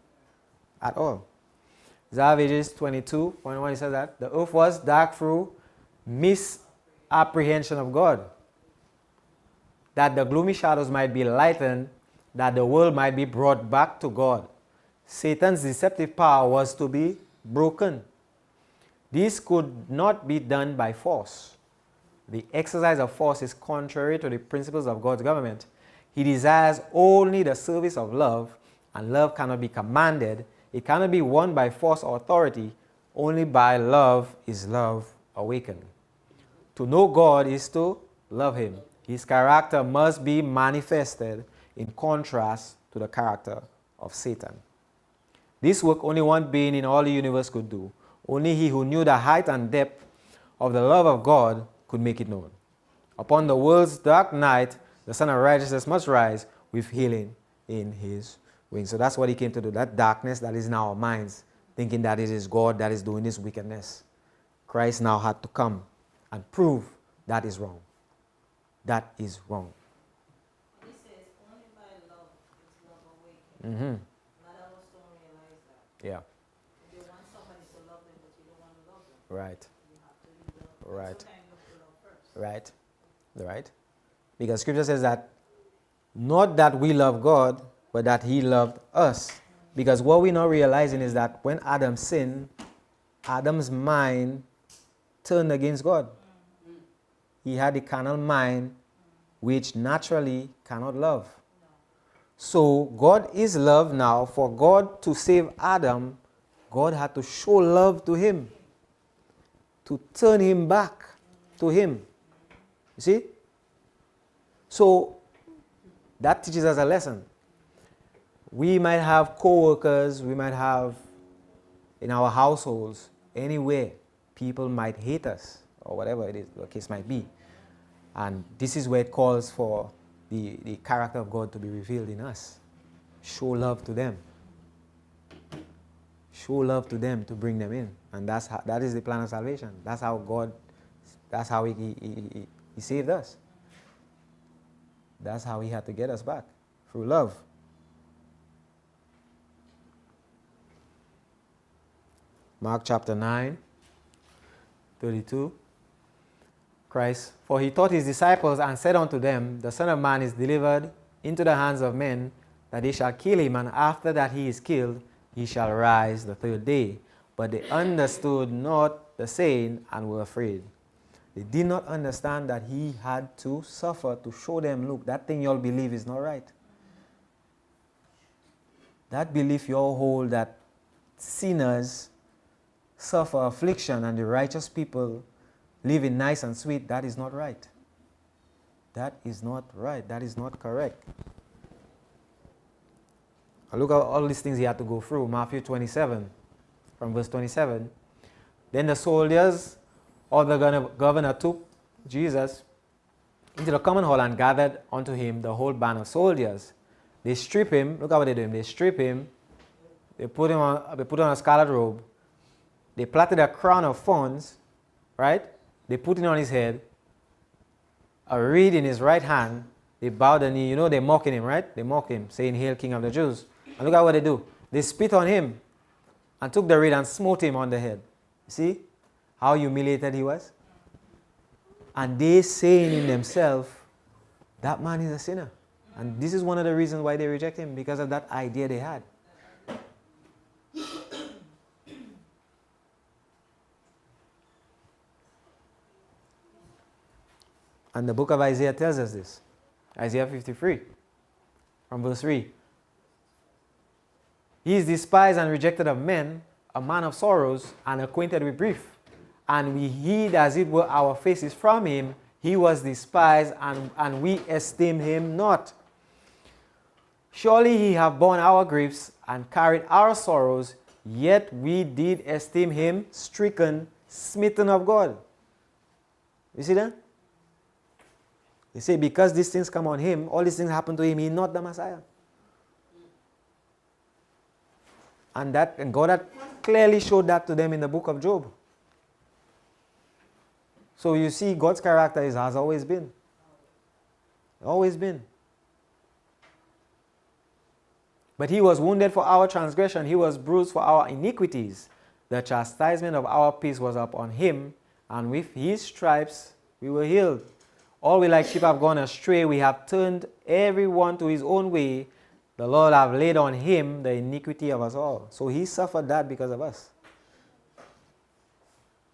at all. Zavages 22:1, he says that the earth was dark through misapprehension of God, that the gloomy shadows might be lightened, that the world might be brought back to God. Satan's deceptive power was to be broken. This could not be done by force. The exercise of force is contrary to the principles of God's government. He desires only the service of love, and love cannot be commanded. It cannot be won by force or authority. Only by love is love awakened. To know God is to love him. His character must be manifested in contrast to the character of Satan. This work only one being in all the universe could do. Only he who knew the height and depth of the love of God could make it known. Upon the world's dark night, the Son of Righteousness must rise with healing in his wings. So that's what he came to do. That darkness that is in our minds thinking that it is God that is doing this wickedness. Christ now had to come and prove that is wrong. That is wrong. He says only by love is love awakened. Mm-hmm. A lot of us don't realize that. Yeah. You want somebody to love them, but you don't want to love them. Right. You have to leave them. Right. Sometimes you have to love first. Right. Right. Because Scripture says that not that we love God, but that He loved us. Because what we're not realizing is that when Adam sinned, Adam's mind turned against God. He had a carnal mind which naturally cannot love. So God is love now. For God to save Adam, God had to show love to him, to turn him back to him. You see? So that teaches us a lesson. We might have co-workers, we might have in our households, anywhere, people might hate us, or whatever it is, the case might be. And this is where it calls for the character of God to be revealed in us. Show love to them. Show love to them to bring them in. And that is the plan of salvation. That's how God, that's how he saved us. That's how He had to get us back, through love. Mark chapter 9, 32. Christ, for He taught His disciples and said unto them, the Son of Man is delivered into the hands of men, that they shall kill Him, and after that He is killed, He shall rise the third day. But they understood not the saying, and were afraid. They did not understand that He had to suffer to show them, look, that thing you all believe is not right. That belief you all hold that sinners suffer affliction and the righteous people live in nice and sweet, that is not right. That is not right. That is not correct. And look at all these things He had to go through. Matthew 27, from verse 27. Then the soldiers or the governor took Jesus into the common hall and gathered unto Him the whole band of soldiers. They strip Him. Look at what they do Him. They strip Him. They put on a scarlet robe. They plaited a crown of thorns, right? They put it on His head, a reed in His right hand. They bowed the knee. You know, they're mocking Him, right? They mock Him, saying, Hail, King of the Jews. And look at what they do. They spit on Him and took the reed and smote Him on the head. See how humiliated He was? And they saying in themselves, that man is a sinner. And this is one of the reasons why they reject Him, because of that idea they had. And the book of Isaiah tells us this. Isaiah 53, from verse 3. He is despised and rejected of men, a man of sorrows and acquainted with grief. And we hid as it were our faces from Him. He was despised, and we esteemed Him not. Surely He hath borne our griefs and carried our sorrows, yet we did esteem Him stricken, smitten of God. You see that? They say because these things come on Him, all these things happen to Him, He's not the Messiah. And God had clearly showed that to them in the book of Job. So you see, God's character has always been. Always been. But He was wounded for our transgression, He was bruised for our iniquities. The chastisement of our peace was upon Him, and with His stripes we were healed. All we like sheep have gone astray, we have turned every one to his own way. The Lord have laid on Him the iniquity of us all. So He suffered that because of us.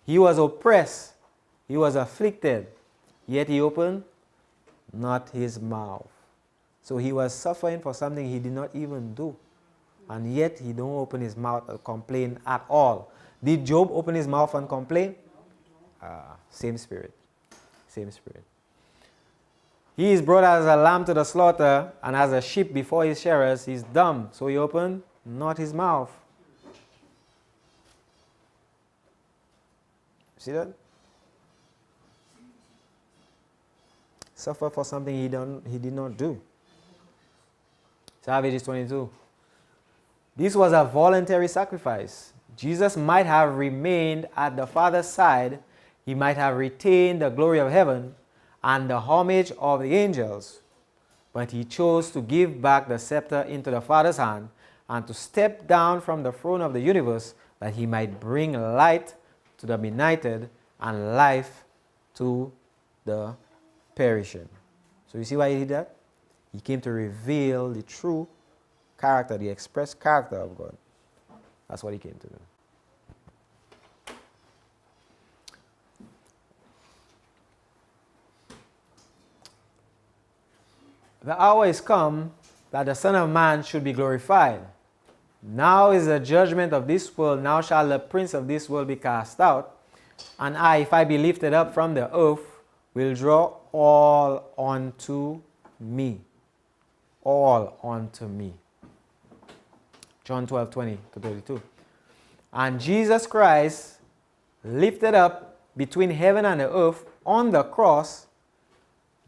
He was oppressed, He was afflicted, yet He opened not His mouth. So He was suffering for something He did not even do. And yet He don't open His mouth or complain at all. Did Job open his mouth and complain? Same spirit. Same spirit. He is brought as a lamb to the slaughter, and as a sheep before his shearers, He is dumb. So He opened not His mouth. See that? Suffer for something he did not do. Salvage 22. This was a voluntary sacrifice. Jesus might have remained at the Father's side. He might have retained the glory of heaven and the homage of the angels. But he chose to give back the scepter into the Father's hand and to step down from the throne of the universe that he might bring light to the benighted and life to the perishing. So you see why he did that? He came to reveal the true character, the express character of God. That's what he came to do. The hour is come that the Son of Man should be glorified. Now is the judgment of this world. Now shall the prince of this world be cast out. And I, if I be lifted up from the earth, will draw all unto me. All unto me. John 12:20-32. And Jesus Christ, lifted up between heaven and the earth on the cross,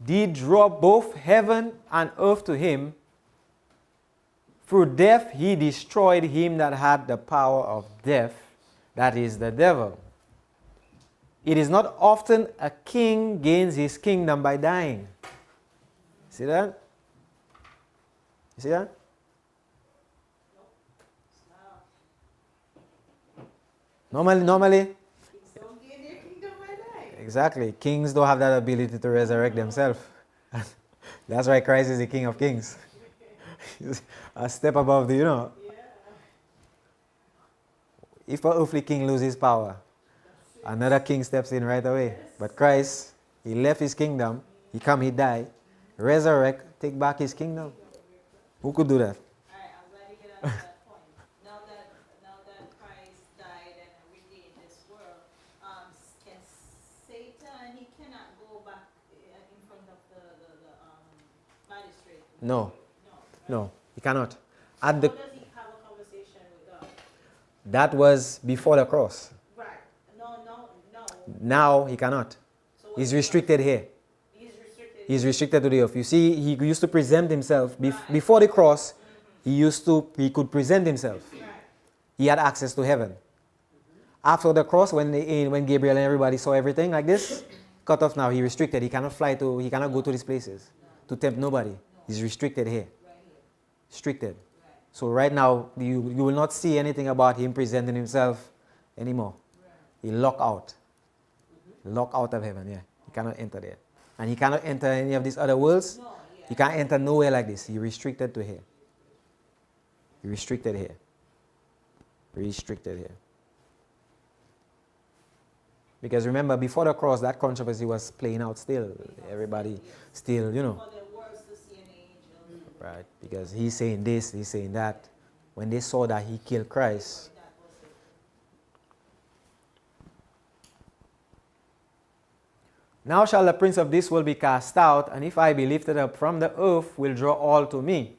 did draw both heaven and earth to him. Through death he destroyed him that had the power of death, that is the devil. It is not often a king gains his kingdom by dying. See that? You see that? Normally, exactly. Kings don't have that ability to resurrect themselves. That's why Christ is the King of Kings. A step above the, If an earthly king loses power, another king steps in right away. But Christ, he left his kingdom, he come, he died, resurrect, take back his kingdom. Who could do that? Alright, I'm glad you get on that point. Now that Christ died and redeemed this world, can Satan, he cannot go back in front of the magistrate? No, No. he cannot. How does he have a conversation with God? That was before the cross. Right. No. Now he cannot. So what He's is restricted here. He's restricted. He's restricted to the earth. You see, he used to present himself. Before the cross, he could present himself. Right. He had access to heaven. After the cross, when Gabriel and everybody saw everything like this, cut off now. He restricted. He cannot he cannot go to these places to tempt nobody. He's restricted here. Restricted. So right now, you will not see anything about him presenting himself anymore. He locked out. Locked out of heaven, yeah. He cannot enter there. And he cannot enter any of these other worlds. He can't enter nowhere like this. He restricted to here. He restricted here. Restricted here. Because remember, before the cross, that controversy was playing out still. Everybody still, For the words to see an angel. Right, because he's saying this, he's saying that. When they saw that he killed Christ. Now shall the prince of this world be cast out, and if I be lifted up from the earth, will draw all to me.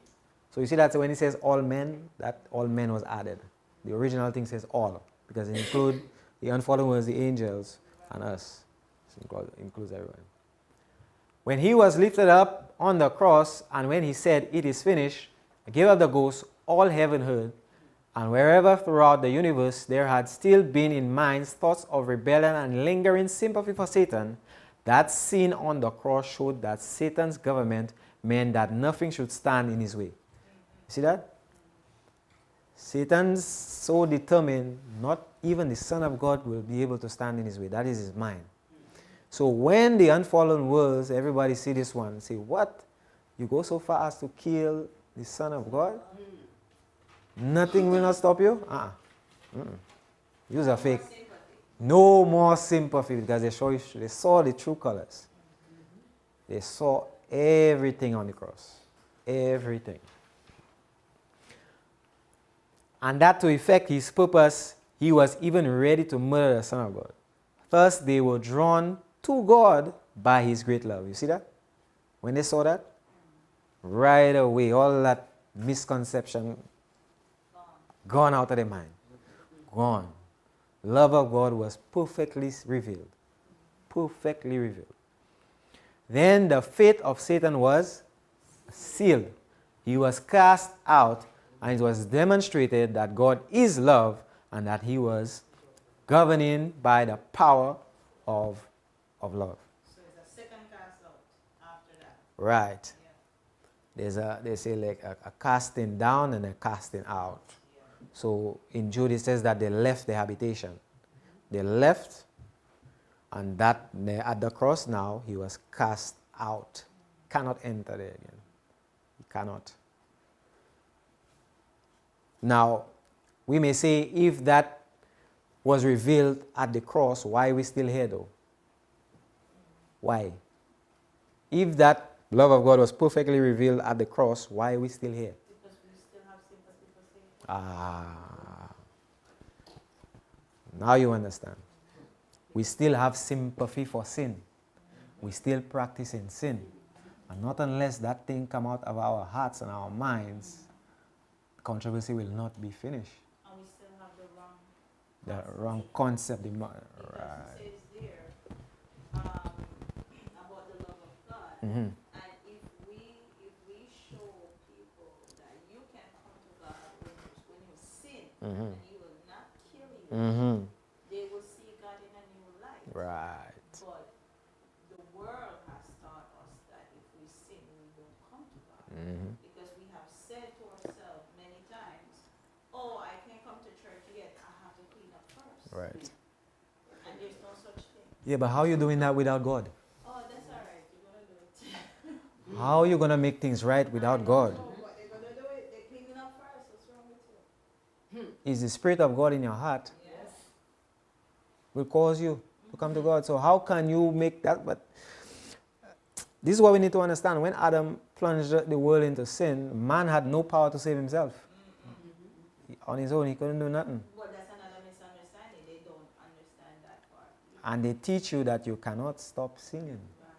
So you see that when he says all men, that all men was added. The original thing says all, because it includes the unfallen ones, the angels, and us. It includes everyone. When he was lifted up on the cross, and when he said, "It is finished," I gave up the ghost, all heaven heard, and wherever throughout the universe there had still been in minds thoughts of rebellion and lingering sympathy for Satan, that scene on the cross showed that Satan's government meant that nothing should stand in his way. See that? Satan's so determined, not even the Son of God will be able to stand in his way. That is his mind. So when the unfallen worlds, everybody see this one, say, what? You go so far as to kill the Son of God? Nothing will not stop you? Use a fake. No more sympathy, because they saw the true colors. They saw everything on the cross. Everything. And that to effect his purpose, he was even ready to murder the Son of God. First, they were drawn to God by his great love. You see that? When they saw that, right away, all that misconception gone out of their mind. Gone. Love of God was perfectly revealed. Perfectly revealed. Then the fate of Satan was sealed. He was cast out, and it was demonstrated that God is love, and that he was governing by the power of love. So it's a second cast out after that. Right. Yeah. They say like a casting down and a casting out. Yeah. So in Jude it says that they left the habitation. They left, and that at the cross now he was cast out. Cannot enter there again. He cannot. Now, we may say if that was revealed at the cross, why are we still here though? Why? If that love of God was perfectly revealed at the cross, why are we still here? Because we still have sympathy for Satan. Now you understand. We still have sympathy for sin. We still practice in sin. And not unless that thing come out of our hearts and our minds, controversy will not be finished. And we still have the wrong Concept. Because it says there about the love of God. Mhm. And if we show people that you can come to God when you sin Mhm. and he will not kill you, Mm-hmm. they will see God in a new light. Right. But the world has taught us that if we sin, we won't come to God. Mm-hmm. Because we have said to ourselves many times, oh, I can't come to church yet, I have to clean up first. Right. And there's no such thing. Yeah, but how are you doing that without God? Oh, that's all right, you're going to do it. How are you going to make things right without God? No, but they're going to do it. They're cleaning up first. What's wrong with you? Is the Spirit of God in your heart Yes. will cause you to come to God. So how can you make that? But this is what we need to understand. When Adam plunged the world into sin, man had no power to save himself. On his own, he couldn't do nothing. Well, that's another misunderstanding. They don't understand that part. And they teach you that you cannot stop sinning. Right.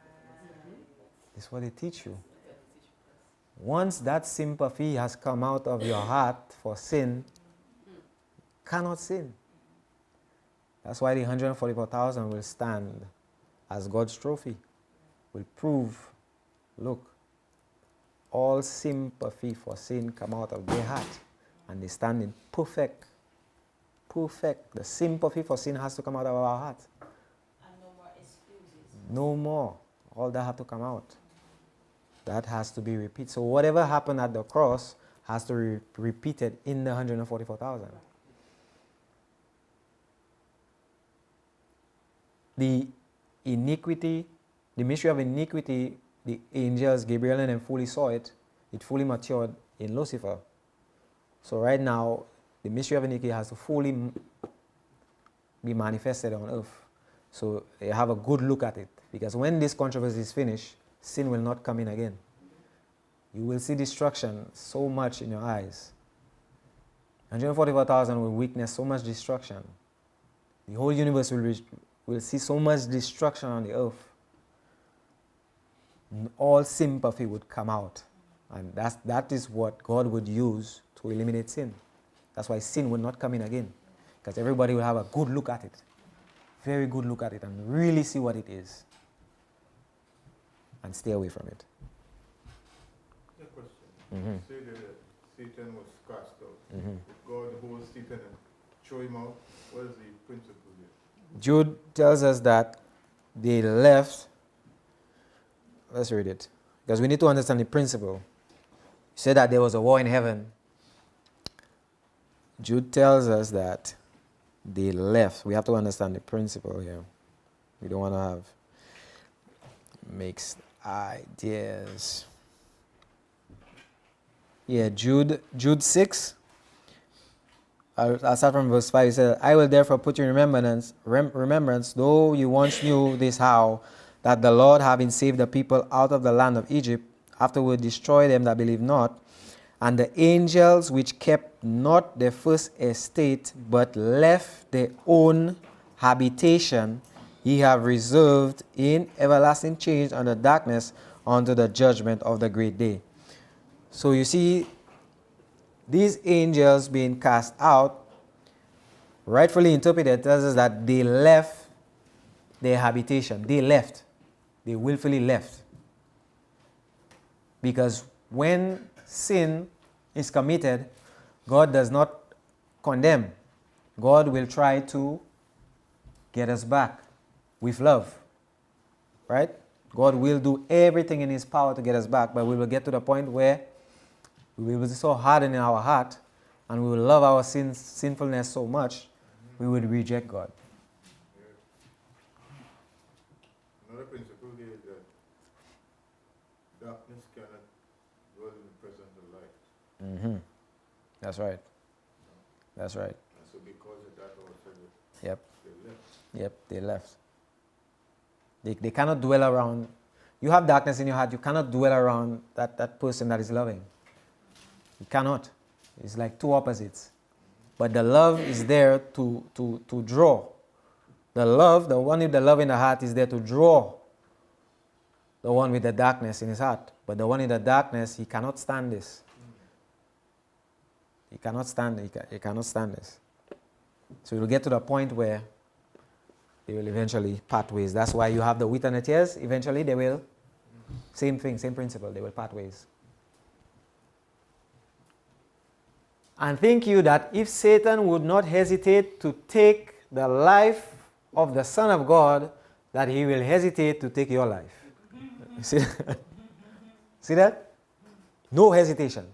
That's what they teach you. Once that sympathy has come out of your heart for sin, cannot sin. That's why the 144,000 will stand as God's trophy. Will prove, look, all sympathy for sin come out of their heart. And they stand in perfect. The sympathy for sin has to come out of our heart. And no more excuses. No more. All that have to come out. That has to be repeated. So whatever happened at the cross has to be repeated in the 144,000. The iniquity, the mystery of iniquity, the angels, Gabriel and them fully saw it. It fully matured in Lucifer. So right now, the mystery of iniquity has to fully be manifested on earth. So they have a good look at it. Because when this controversy is finished, sin will not come in again. You will see destruction so much in your eyes. 144,000 will witness so much destruction. The whole universe will see so much destruction on the earth. All sympathy would come out. And that is what God would use to eliminate sin. That's why sin will not come in again. Because everybody will have a good look at it. Very good look at it and really see what it is. And stay away from it. A question. Mhm. You say that Satan was cast out. Mhm. If God holds Satan and throw him out, what is the principle there? Jude tells us that they left. Let's read it. Because we need to understand the principle. He said that there was a war in heaven. Jude tells us that they left. We have to understand the principle here. We don't want to have mixed ideas. Yeah, Jude 6. I'll start from verse 5. He said, I will therefore put you in remembrance, though you once knew this how, that the Lord, having saved the people out of the land of Egypt, afterward destroy them that believe not, and the angels which kept not their first estate, but left their own habitation, he have reserved in everlasting change under darkness unto the judgment of the great day. So you see, these angels being cast out, rightfully interpreted, tells us that they left their habitation. They left. They willfully left. Because when sin is committed, God does not condemn. God will try to get us back with love. Right? God will do everything in His power to get us back, but we will get to the point where we will be so hardened in our heart and we will love our sinfulness so much, we would reject God. Another principle there is that darkness cannot dwell in the presence of light. Mm-hmm. That's right. That's right. And so because of that also Yep. they left. Yep, they left. They cannot dwell around. You have darkness in your heart. You cannot dwell around that person that is loving. You cannot. It's like two opposites. But the love is there to draw. The love, the one with the love in the heart is there to draw the one with the darkness in his heart. But the one in the darkness, he cannot stand this. He cannot stand it. He cannot stand this. So it will get to the point where they will eventually part ways. That's why you have the wheat and the tares. Eventually they will. Same thing, same principle. They will part ways. And think you that if Satan would not hesitate to take the life of the Son of God, that he will hesitate to take your life. See that? See that? No hesitation.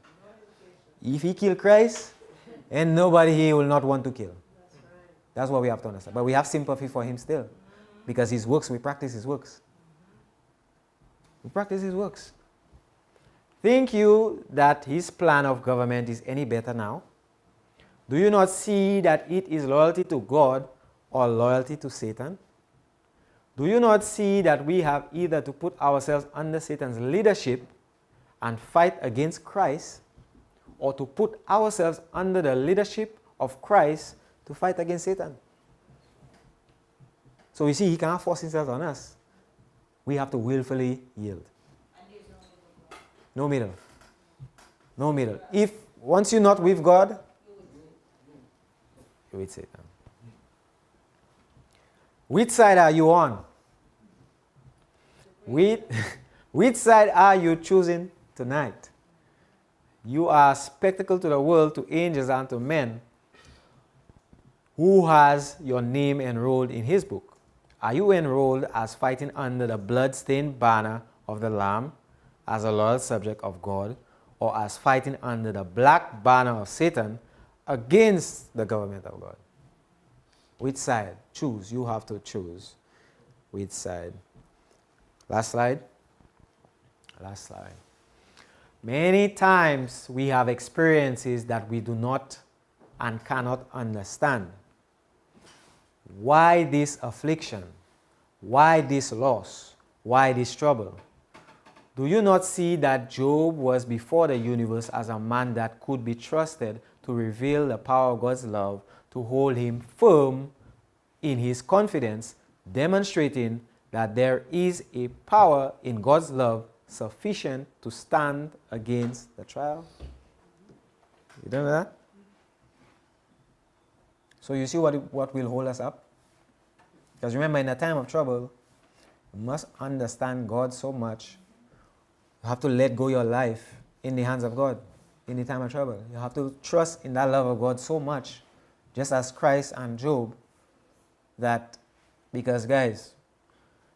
If he killed Christ, and nobody he will not want to kill. That's what we have to understand. But we have sympathy for him still. Because his works, we practice his works. We practice his works. Think you that his plan of government is any better now? Do you not see that it is loyalty to God or loyalty to Satan? Do you not see that we have either to put ourselves under Satan's leadership and fight against Christ, or to put ourselves under the leadership of Christ to fight against Satan? So you see, he cannot force himself on us. We have to willfully yield. No middle. No middle. If once you're not with God, you're with Satan. Which side are you on? Which side are you choosing tonight? You are a spectacle to the world, to angels, and to men. Who has your name enrolled in his book? Are you enrolled as fighting under the blood-stained banner of the Lamb, as a loyal subject of God, or as fighting under the black banner of Satan against the government of God? Which side? Choose. You have to choose. Which side? Last slide. Last slide. Many times we have experiences that we do not and cannot understand. Why this affliction? Why this loss? Why this trouble? Do you not see that Job was before the universe as a man that could be trusted to reveal the power of God's love, to hold him firm in his confidence, demonstrating that there is a power in God's love sufficient to stand against the trial? You don't know that? So you see what will hold us up? Because remember, in a time of trouble, you must understand God so much. You have to let go your life in the hands of God in the time of trouble. You have to trust in that love of God so much, just as Christ and Job, that, because guys,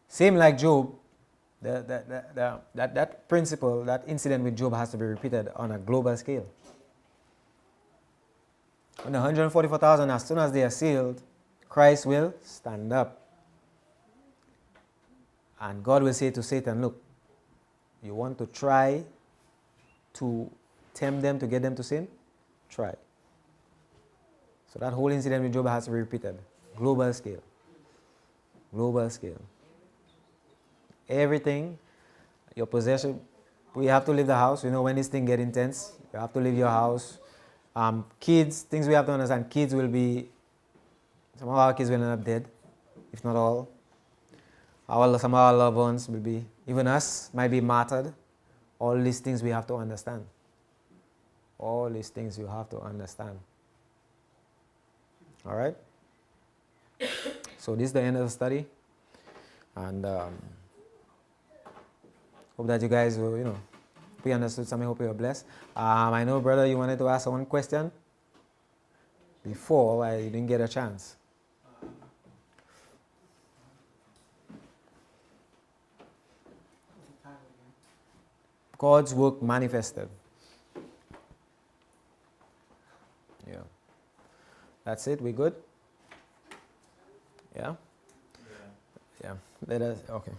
same like Job, that principle, that incident with Job has to be repeated on a global scale. When the 144,000, as soon as they are sealed, Christ will stand up. And God will say to Satan, look, you want to try to tempt them to get them to sin? Try. So that whole incident with Job has to be repeated. Global scale. Global scale. Everything, your possession, we have to leave the house. You know, when this thing get intense, you have to leave your house. Kids, things we have to understand, kids will be, some of our kids will end up dead, if not all. Some of our loved ones will be, even us, might be martyred. All these things we have to understand. All these things you have to understand. All right? So this is the end of the study. And hope that you guys will, we understood something. Hope you are blessed. I know, brother, you wanted to ask one question Before, I didn't get a chance. God's work manifested. Yeah. That's it? We good? Yeah? Yeah. Yeah. Let us, okay.